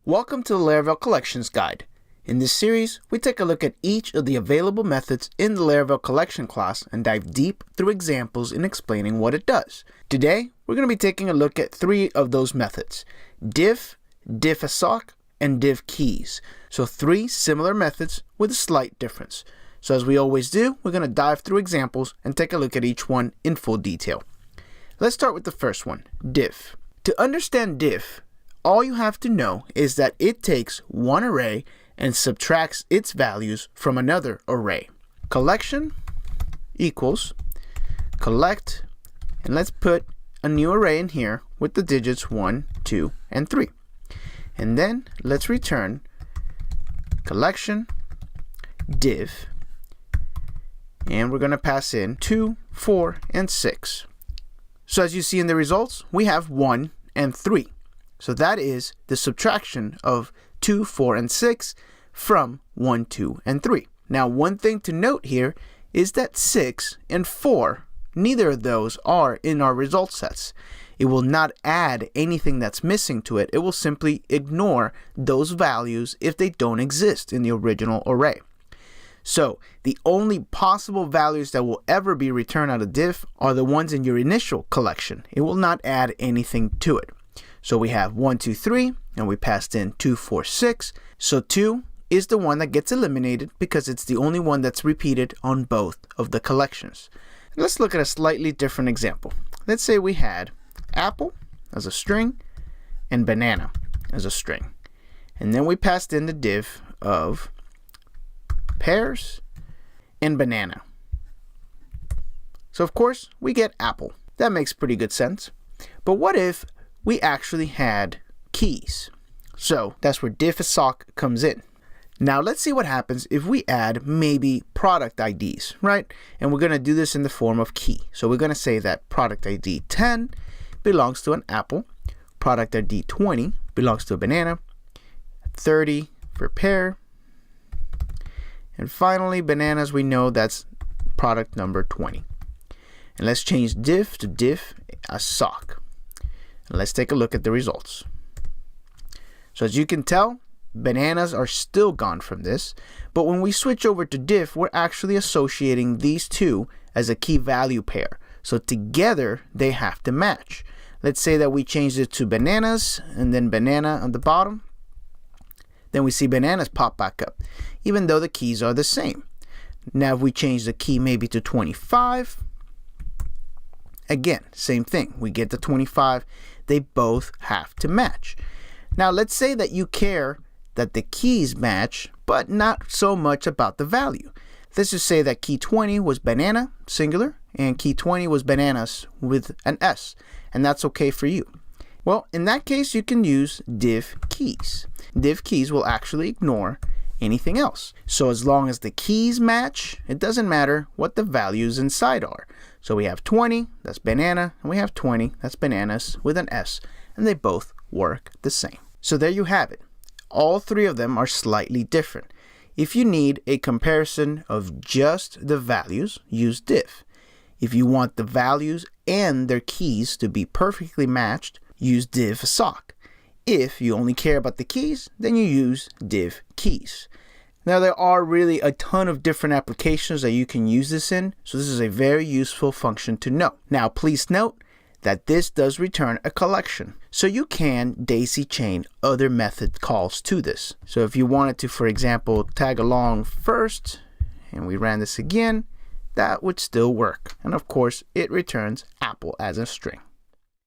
Welcome to the Laravel Collections Guide. In this series, we take a look at each of the available methods in the Laravel Collection class and dive deep through examples in explaining what it does. Today, we're going to be taking a look at three of those methods: diff, diffAssoc, and diffKeys. So three similar methods with a slight difference. So as we always do, we're going to dive through examples and take a look at each one in full detail. Let's start with the first one, diff. To understand diff, all you have to know is that it takes one array and subtracts its values from another array. Collection equals collect, and let's put a new array in here with the digits 1, 2, and 3. And then let's return collection diff, and we're going to pass in 2, 4, and 6. So as you see in the results, we have 1 and 3. So that is the subtraction of 2, 4, and 6 from 1, 2, and 3. Now, one thing to note here is that 6 and 4, neither of those are in our result sets. It will not add anything that's missing to it. It will simply ignore those values if they don't exist in the original array. So the only possible values that will ever be returned out of diff are the ones in your initial collection. It will not add anything to it. So we have 1, 2, 3, and we passed in 2, 4, 6. So 2 is the one that gets eliminated because it's the only one that's repeated on both of the collections. Let's look at a slightly different example. Let's say we had apple as a string and banana as a string. And then we passed in the diff of pears and banana. So of course we get apple. That makes pretty good sense. But what if we actually had keys? So that's where diffAssoc comes in. Now let's see what happens if we add maybe product IDs, right? And we're going to do this in the form of key. So we're going to say that product ID 10 belongs to an apple, product ID 20 belongs to a banana, 30 for pear, and finally bananas, we know that's product number 20. And let's change diff to diffAssoc. Let's take a look at the results. So as you can tell, bananas are still gone from this, but when we switch over to diff, we're actually associating these two as a key value pair. So together they have to match. Let's say that we changed it to bananas and then banana on the bottom. Then we see bananas pop back up, even though the keys are the same. Now if we change the key maybe to 25, again, same thing. We get the 25. They both have to match. Now let's say that you care that the keys match, but not so much about the value. Let's just say that key 20 was banana, singular, and key 20 was bananas with an S, and that's okay for you. Well, in that case, you can use diffKeys. diffKeys will actually ignore anything else. So as long as the keys match, it doesn't matter what the values inside are. So we have 20, that's banana, and we have 20, that's bananas with an S, and they both work the same. So there you have it. All three of them are slightly different. If you need a comparison of just the values, use diff. If you want the values and their keys to be perfectly matched, use diffAssoc. If you only care about the keys, then you use diffKeys. Now there are really a ton of different applications that you can use this in, so this is a very useful function to know. Now please note that this does return a collection, so you can daisy chain other method calls to this. So if you wanted to, for example, tag along first, and we ran this again, that would still work. And of course, it returns apple as a string.